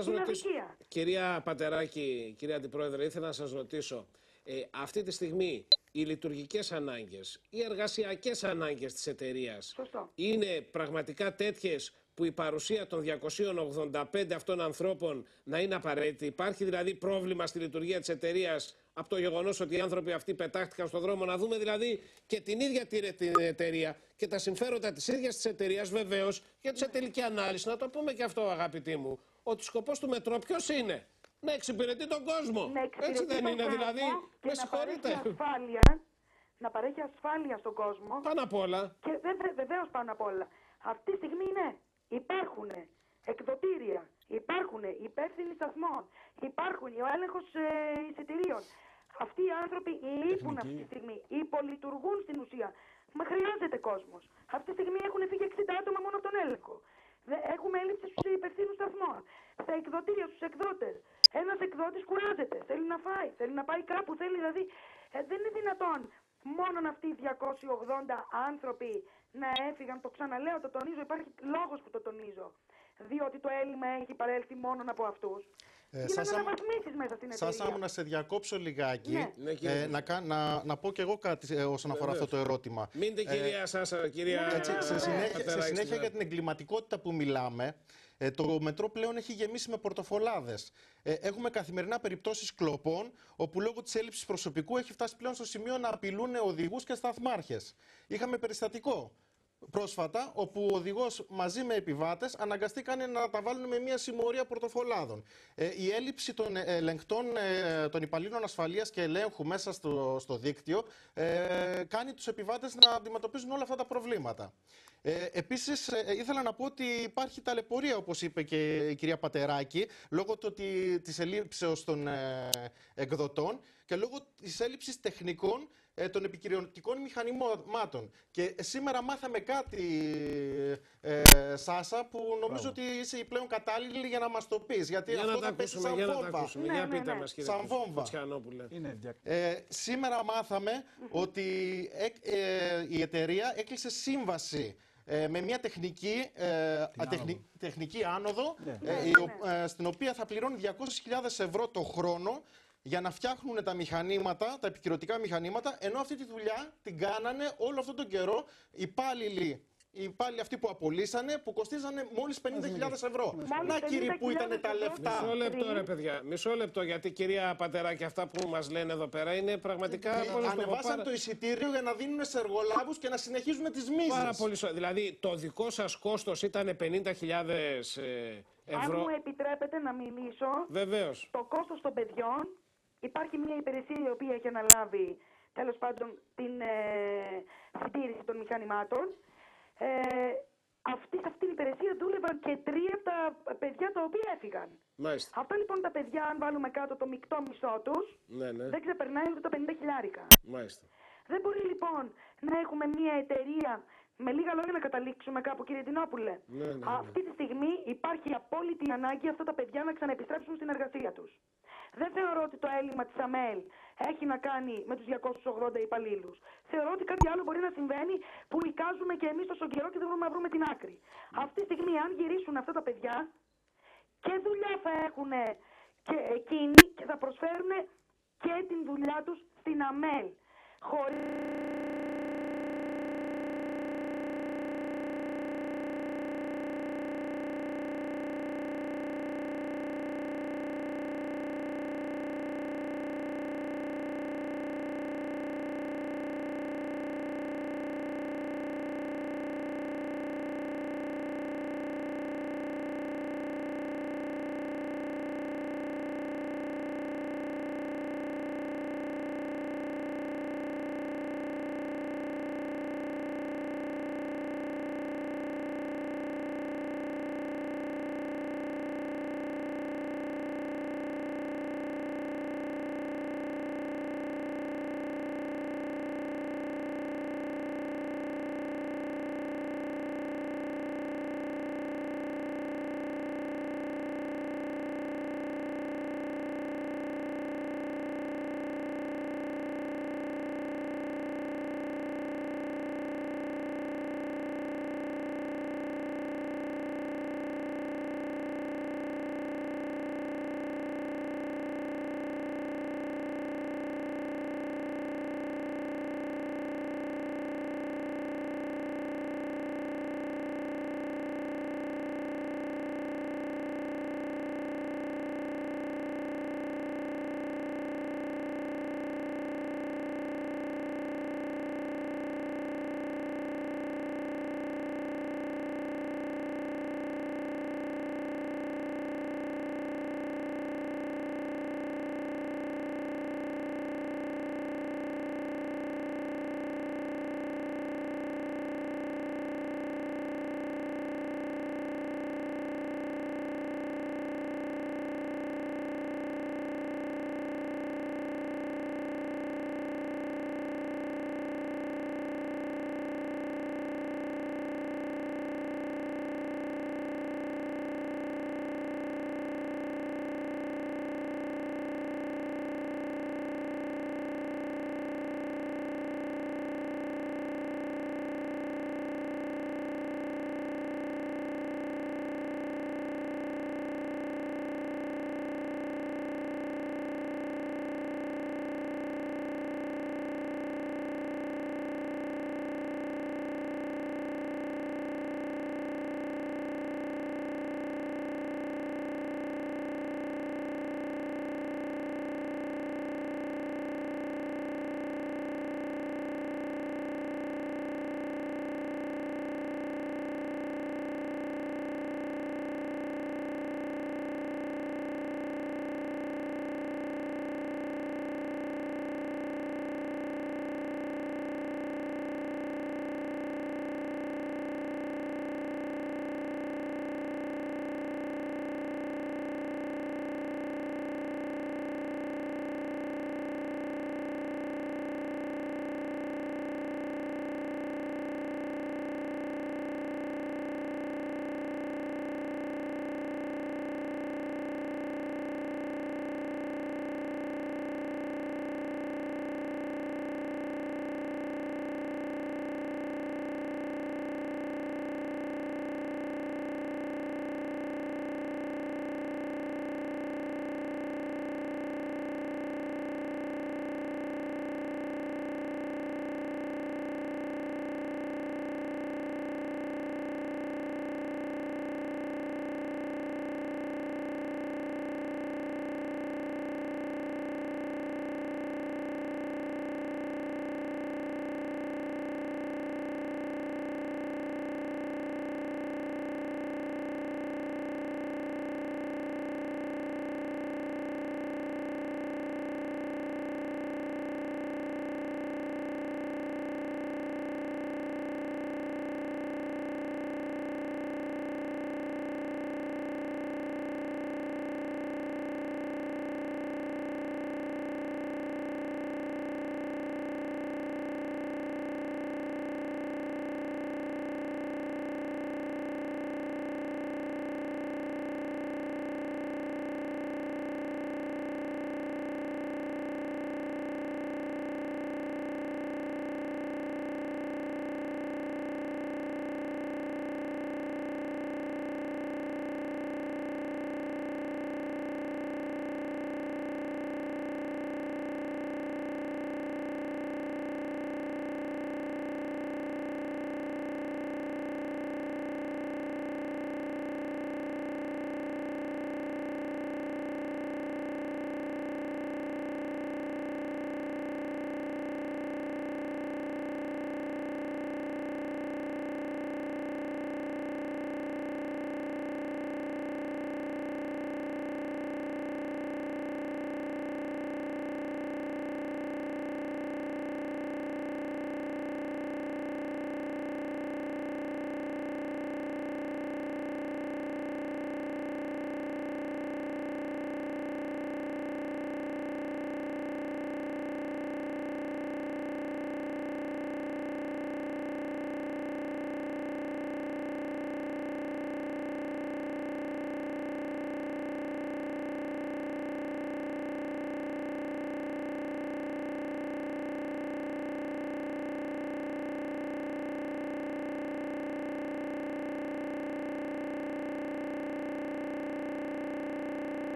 Είναι αδικία. Κυρία Πατεράκη, κυρία Αντιπρόεδρε, ήθελα να σας ρωτήσω. Αυτή τη στιγμή οι λειτουργικές ανάγκες, οι εργασιακές ανάγκες της εταιρείας είναι πραγματικά τέτοιες που η παρουσία των 285 αυτών ανθρώπων να είναι απαραίτητη? Υπάρχει δηλαδή πρόβλημα στη λειτουργία της εταιρείας από το γεγονός ότι οι άνθρωποι αυτοί πετάχτηκαν στον δρόμο? Να δούμε δηλαδή και την ίδια την εταιρεία και τα συμφέροντα της ίδιας της εταιρείας, βεβαίως, γιατί σε τελική ανάλυση, να το πούμε και αυτό, αγαπητοί μου, ότι σκοπός του μετρό ποιος είναι? Να εξυπηρετεί τον κόσμο. Έτσι δεν είναι δηλαδή? Με συγχωρείτε. Να παρέχει ασφάλεια στον κόσμο. Πάνω απ' όλα. Και βεβαίως πάνω απ' όλα. Αυτή τη στιγμή υπάρχουν εκδοτήρια, υπάρχουν υπεύθυνοι σταθμών, υπάρχουν ο έλεγχος εισιτηρίων. Αυτοί οι άνθρωποι λείπουν αυτή τη στιγμή, υπολειτουργούν στην ουσία. Μα χρειάζεται κόσμος. Αυτή τη στιγμή έχουν φύγει 60 άτομα μόνο από τον έλεγχο. Έχουμε έλλειψη στους υπευθύνους σταθμών, στα εκδοτήρια, στους εκδότες. Ένας εκδότης κουράζεται, θέλει να φάει, θέλει να πάει κάπου, θέλει δηλαδή. Δεν είναι δυνατόν μόνο αυτοί οι 280 άνθρωποι να έφυγαν. Το ξαναλέω, το τονίζω, υπάρχει λόγος που το τονίζω. Διότι το έλλειμμα έχει παρέλθει μόνο από αυτούς. Γίνονται αναβαθμίσεις μέσα στην εταιρεία. Σας να σε διακόψω λιγάκι, να πω και εγώ κάτι όσον αφορά αυτό το ερώτημα. Μείνετε κυρία Σάσα, κυρία σε συνέχεια για την εγκληματικότητα που μιλάμε, το μετρό πλέον έχει γεμίσει με πορτοφολάδες. Έχουμε καθημερινά περιπτώσεις κλοπών, όπου λόγω της έλλειψης προσωπικού έχει φτάσει πλέον στο σημείο να απειλούν οδηγούς και σταθμάρχες. Είχαμε περιστατικό πρόσφατα, όπου ο οδηγός μαζί με επιβάτες αναγκαστήκαν να τα βάλουν με μια συμμορία πορτοφολάδων. Η έλλειψη των ελεγκτών, των υπαλλήλων ασφαλείας και ελέγχου μέσα στο δίκτυο κάνει τους επιβάτες να αντιμετωπίζουν όλα αυτά τα προβλήματα. Επίσης, ήθελα να πω ότι υπάρχει ταλαιπωρία, όπως είπε και η κυρία Πατεράκη, λόγω της ελλείψεως των εκδοτών και λόγω της έλλειψης τεχνικών των επικοινωνικών μηχανημάτων. Και σήμερα μάθαμε κάτι, Σάσα, που νομίζω ότι είσαι η πλέον κατάλληλη για να μας το πεις. Γιατί αυτό θα πέσει σαν βόμβα. Για πείτε μας, κύριε σαν βόμβα. Σήμερα μάθαμε ότι η εταιρεία έκλεισε σύμβαση με μια τεχνική άνοδο, στην οποία θα πληρώνει 200.000 ευρώ το χρόνο για να φτιάχνουν τα μηχανήματα, τα επικυρωτικά μηχανήματα, ενώ αυτή τη δουλειά την κάνανε όλο αυτόν τον καιρό οι υπάλληλοι αυτοί που απολύσανε, που κοστίζανε μόλις 50.000 ευρώ. Να, κύριοι, που ήταν τα λεφτά. Μισό λεπτό, ρε παιδιά. Μισό λεπτό, γιατί κυρία Πατεράκη, αυτά που μας λένε εδώ πέρα είναι πραγματικά. Ανεβάσαν το εισιτήριο για να δίνουν σε εργολάβους και να συνεχίζουν τις μίζες. Πάρα πολύ σωστά. Δηλαδή, το δικό σας κόστος ήταν 50.000 ευρώ. Αν μου επιτρέπετε να μιλήσω. Βεβαίως. Το κόστος των παιδιών. Υπάρχει μια υπηρεσία η οποία έχει αναλάβει, τέλος πάντων, την συντήρηση των μηχανημάτων. Σε αυτή την υπηρεσία δούλευαν και 3 από τα παιδιά τα οποία έφυγαν. Μάλιστα. Αυτά λοιπόν τα παιδιά, αν βάλουμε κάτω το μεικτό μισθό τους, δεν ξεπερνάει ούτε τα 50.000. Μάλιστα. Δεν μπορεί λοιπόν να έχουμε μια εταιρεία, με λίγα λόγια να καταλήξουμε κάπου, κύριε Τινόπουλε. Αυτή τη στιγμή υπάρχει απόλυτη ανάγκη αυτά τα παιδιά να ξαναεπιστρέψουν στην εργασία τους. Δεν θεωρώ ότι το έλλειμμα της ΑΜΕΛ έχει να κάνει με τους 280 υπαλλήλους. Θεωρώ ότι κάτι άλλο μπορεί να συμβαίνει που εικάζουμε και εμείς τόσο καιρό και δεν μπορούμε να βρούμε την άκρη. Αυτή τη στιγμή, αν γυρίσουν αυτά τα παιδιά, και δουλειά θα έχουν και εκείνοι και θα προσφέρουν και την δουλειά τους στην ΑΜΕΛ. Χωρίς